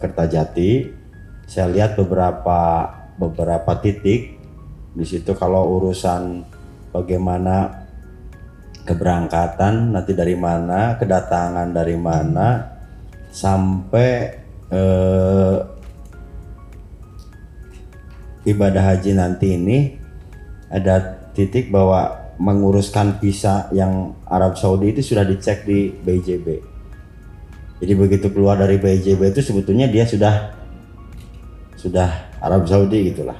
Kertajati. Saya lihat beberapa titik di situ kalau urusan bagaimana keberangkatan nanti dari mana, kedatangan dari mana, sampai ibadah haji nanti ini ada titik bahwa menguruskan visa yang Arab Saudi itu sudah dicek di BJB. Jadi begitu keluar dari BJB itu sebetulnya dia sudah Arab Saudi gitulah.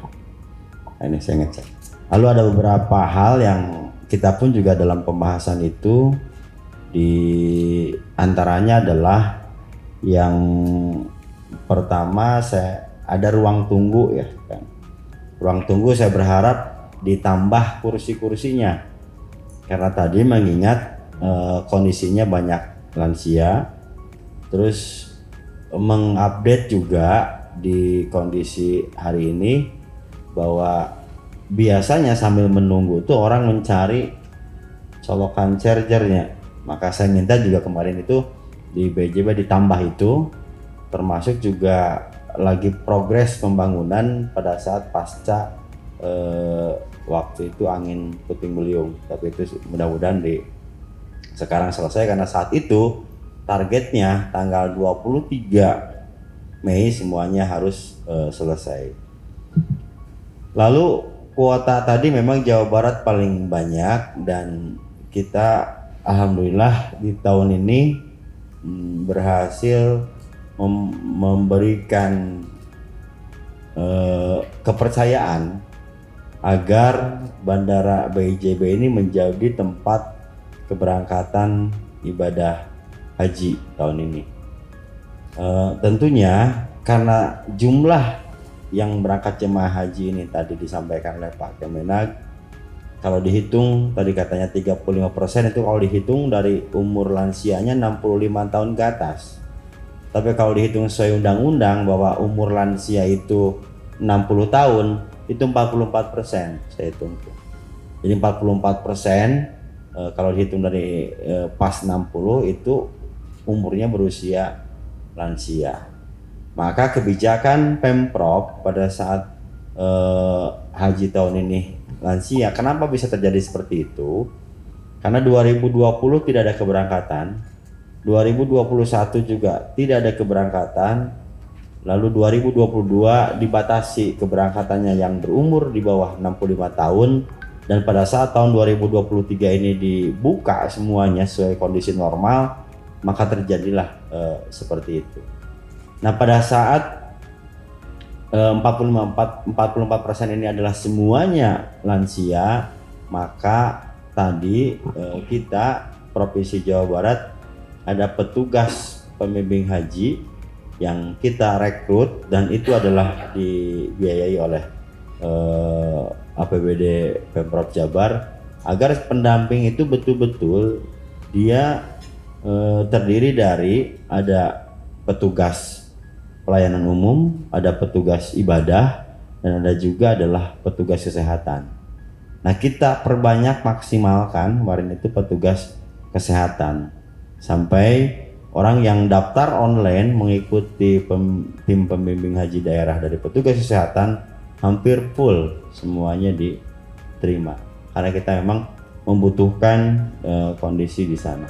Nah, ini saya ngecek. Lalu ada beberapa hal yang kita pun juga dalam pembahasan itu, di antaranya adalah yang pertama ada ruang tunggu ya kan. Ruang tunggu saya berharap ditambah kursi-kursinya karena tadi mengingat kondisinya banyak lansia, terus mengupdate juga di kondisi hari ini bahwa biasanya sambil menunggu tuh orang mencari colokan chargernya. Maka saya minta juga kemarin itu di BJB ditambah itu, termasuk juga lagi progres pembangunan pada saat pasca waktu itu angin puting beliung. Tapi itu mudah-mudahan sekarang selesai karena saat itu targetnya tanggal 23 Mei semuanya harus selesai. Lalu kuota tadi memang Jawa Barat paling banyak dan kita alhamdulillah di tahun ini berhasil memberikan kepercayaan agar Bandara BJB ini menjadi tempat keberangkatan ibadah haji tahun ini. Tentunya karena jumlah yang berangkat jemaah haji ini tadi disampaikan oleh Pak Kemenag, kalau dihitung tadi katanya 35% itu kalau dihitung dari umur lansianya 65 tahun ke atas. Tapi kalau dihitung sesuai undang-undang bahwa umur lansia itu 60 tahun, itu 44% saya hitung. Jadi 44% kalau dihitung dari pas 60 itu umurnya berusia lansia. Maka kebijakan Pemprov pada saat haji tahun ini lansia, kenapa bisa terjadi seperti itu? Karena 2020 tidak ada keberangkatan, 2021 juga tidak ada keberangkatan, lalu 2022 dibatasi keberangkatannya yang berumur di bawah 65 tahun, dan pada saat tahun 2023 ini dibuka semuanya sesuai kondisi normal, maka terjadilah seperti itu. Nah pada saat 44% ini adalah semuanya lansia, maka tadi kita Provinsi Jawa Barat ada petugas pembimbing haji yang kita rekrut dan itu adalah dibiayai oleh APBD Pemprov Jabar, agar pendamping itu betul-betul dia terdiri dari ada petugas pelayanan umum, ada petugas ibadah, dan ada juga adalah petugas kesehatan. Nah kita perbanyak maksimalkan kemarin itu petugas kesehatan sampai orang yang daftar online mengikuti tim pembimbing haji daerah dari petugas kesehatan hampir full semuanya diterima karena kita memang membutuhkan kondisi di sana.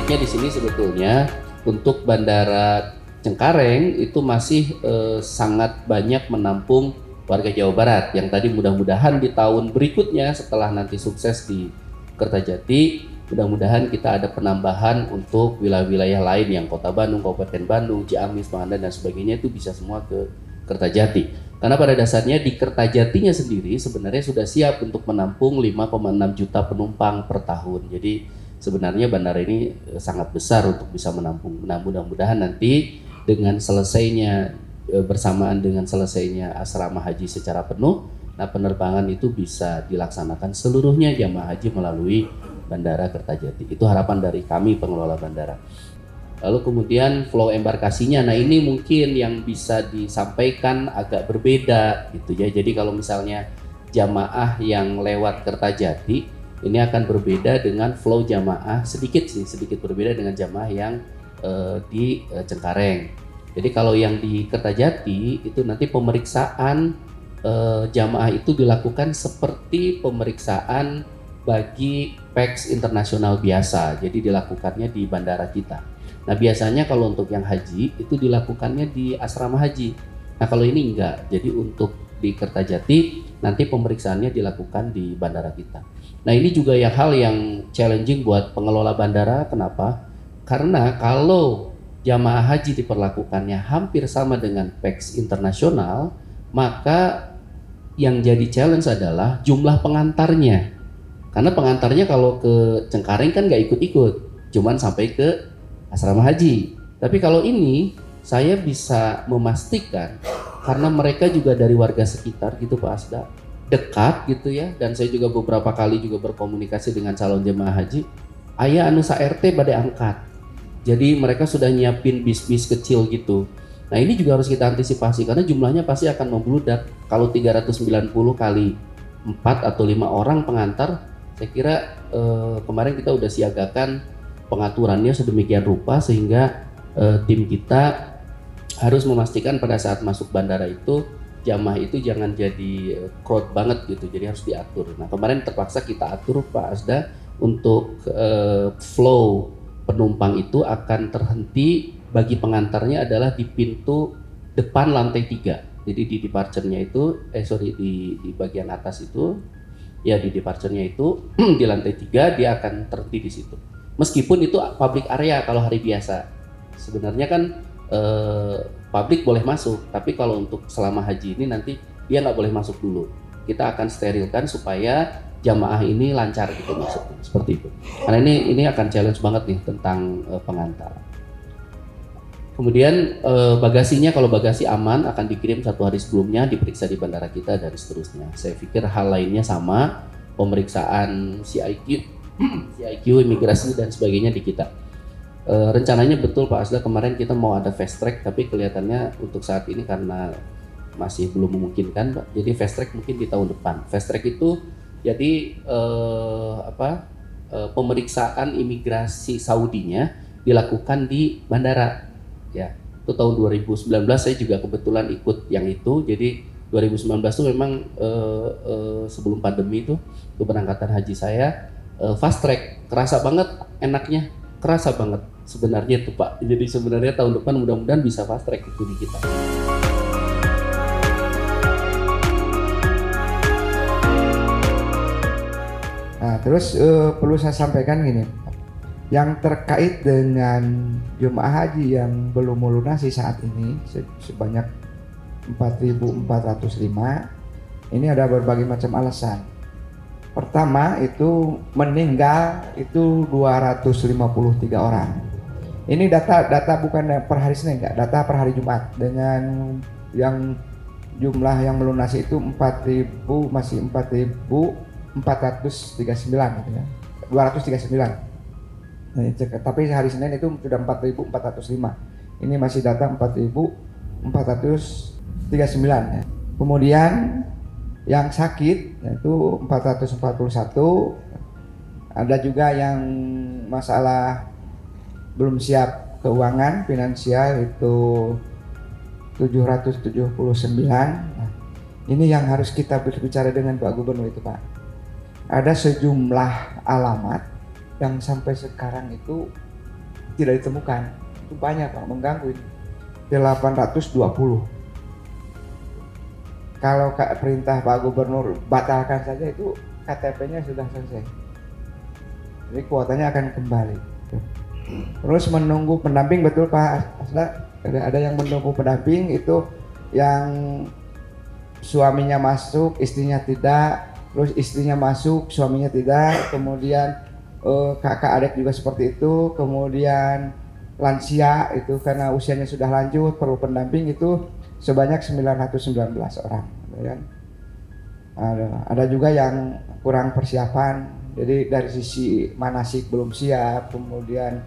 Di sini sebetulnya untuk Bandara Cengkareng itu masih sangat banyak menampung warga Jawa Barat yang tadi mudah-mudahan di tahun berikutnya setelah nanti sukses di Kertajati, mudah-mudahan kita ada penambahan untuk wilayah-wilayah lain yang Kota Bandung, Kabupaten Bandung, Ciamis, Pangandaran dan sebagainya itu bisa semua ke Kertajati. Karena pada dasarnya di Kertajatinya sendiri sebenarnya sudah siap untuk menampung 5,6 juta penumpang per tahun. Jadi sebenarnya bandara ini sangat besar untuk bisa menampung. Nah mudah-mudahan nanti dengan selesainya bersamaan dengan selesainya asrama haji secara penuh, nah penerbangan itu bisa dilaksanakan seluruhnya jamaah haji melalui Bandara Kertajati. Itu harapan dari kami pengelola bandara. Lalu kemudian flow embarkasinya, nah ini mungkin yang bisa disampaikan agak berbeda gitu ya. Jadi kalau misalnya jamaah yang lewat Kertajati ini akan berbeda dengan flow jamaah, sedikit berbeda dengan jamaah yang di Cengkareng. Jadi kalau yang di Kertajati itu nanti pemeriksaan jamaah itu dilakukan seperti pemeriksaan bagi PEX internasional biasa, jadi dilakukannya di bandara kita. Nah biasanya kalau untuk yang haji itu dilakukannya di asrama haji. Nah kalau ini enggak, jadi untuk di Kertajati nanti pemeriksaannya dilakukan di bandara kita. Nah ini juga hal yang challenging buat pengelola bandara. Kenapa? Karena kalau jamaah haji diperlakukannya hampir sama dengan PEX internasional, maka yang jadi challenge adalah jumlah pengantarnya. Karena pengantarnya kalau ke Cengkareng kan nggak ikut-ikut, cuman sampai ke asrama haji. Tapi kalau ini saya bisa memastikan karena mereka juga dari warga sekitar gitu Pak Asda, dekat gitu ya, dan saya juga beberapa kali juga berkomunikasi dengan calon jemaah haji, ayah anu sa RT badai angkat. Jadi mereka sudah nyiapin bis-bis kecil gitu. Nah ini juga harus kita antisipasi karena jumlahnya pasti akan membludak. Kalau 390 kali 4 atau 5 orang pengantar, saya kira kemarin kita udah siagakan pengaturannya sedemikian rupa sehingga tim kita harus memastikan pada saat masuk bandara itu jamaah itu jangan jadi crowd banget gitu, jadi harus diatur. Nah kemarin terpaksa kita atur Pak Asda untuk flow penumpang itu akan terhenti bagi pengantarnya adalah di pintu depan lantai 3. Jadi di departure-nya itu di bagian atas itu ya, di departure-nya itu di lantai 3 dia akan terhenti di situ. Meskipun itu public area kalau hari biasa. Sebenarnya kan publik boleh masuk, tapi kalau untuk selama haji ini nanti dia nggak boleh masuk dulu. Kita akan sterilkan supaya jamaah ini lancar gitu masuk, seperti itu. Karena ini akan challenge banget nih tentang pengantar. Kemudian bagasinya, kalau bagasi aman akan dikirim 1 hari sebelumnya, diperiksa di bandara kita dan seterusnya. Saya pikir hal lainnya sama, pemeriksaan CIQ, imigrasi dan sebagainya di kita. Rencananya betul Pak Asda, kemarin kita mau ada fast track, tapi kelihatannya untuk saat ini karena masih belum memungkinkan Pak. Jadi fast track mungkin di tahun depan. Fast track itu jadi pemeriksaan imigrasi Saudinya dilakukan di bandara. Ya, itu tahun 2019 saya juga kebetulan ikut yang itu. Jadi 2019 itu memang sebelum pandemi itu keberangkatan haji saya fast track, kerasa banget enaknya, kerasa banget sebenarnya itu Pak. Jadi sebenarnya tahun depan mudah-mudahan bisa fast track itu di kita. Nah, terus perlu saya sampaikan gini, yang terkait dengan jemaah haji yang belum melunasi saat ini sebanyak 4.405, ini ada berbagai macam alasan. Pertama itu meninggal itu 253 orang. Ini data bukan per hari Senin, enggak, data per hari Jumat, dengan yang jumlah yang melunasi itu 4.439 gitu ya. 239. Nah, tapi hari Senin itu sudah 4.405. Ini masih data 4.439 ya. Kemudian yang sakit yaitu 441. Ada juga yang masalah belum siap keuangan finansial itu 779. Nah, ini yang harus kita berbicara dengan Pak Gubernur itu Pak. Ada sejumlah alamat yang sampai sekarang itu tidak ditemukan. Itu banyak Pak, mengganggu ini. 820. Kalau perintah Pak Gubernur batalkan saja itu KTP-nya sudah selesai. Jadi kuotanya akan kembali. Terus menunggu pendamping, betul Pak Asda. Ada yang menunggu pendamping itu yang suaminya masuk, istrinya tidak, terus istrinya masuk, suaminya tidak, kemudian kakak adik juga seperti itu, kemudian lansia itu karena usianya sudah lanjut perlu pendamping itu sebanyak 919 orang. Ada juga yang kurang persiapan, jadi dari sisi manasik belum siap, kemudian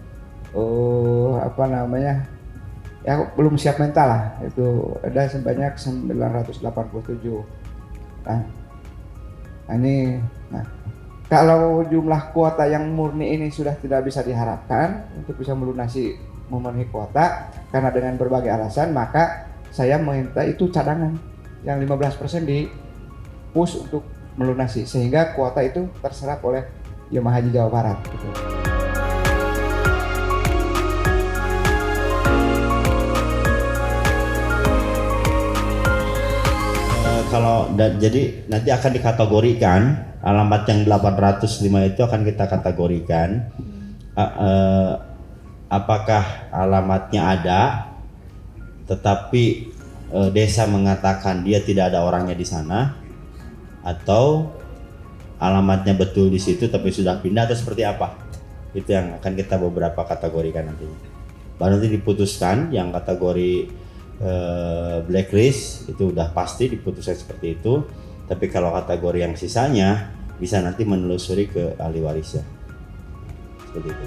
ya belum siap mental lah, itu ada sebanyak 987. Nah Kalau jumlah kuota yang murni ini sudah tidak bisa diharapkan untuk bisa memenuhi kuota karena dengan berbagai alasan, maka saya minta itu cadangan yang 15% di push untuk melunasi sehingga kuota itu terserap oleh jemaah haji Jawa Barat gitu. Jadi nanti akan dikategorikan alamat yang 805 itu akan kita kategorikan apakah alamatnya ada tetapi desa mengatakan dia tidak ada orangnya di sana, atau alamatnya betul di situ tapi sudah pindah, atau seperti apa. Itu yang akan kita beberapa kategorikan nantinya. Baru nanti diputuskan yang kategori blacklist itu udah pasti diputuskan seperti itu. Tapi kalau kategori yang sisanya bisa nanti menelusuri ke ahli warisnya. Seperti itu.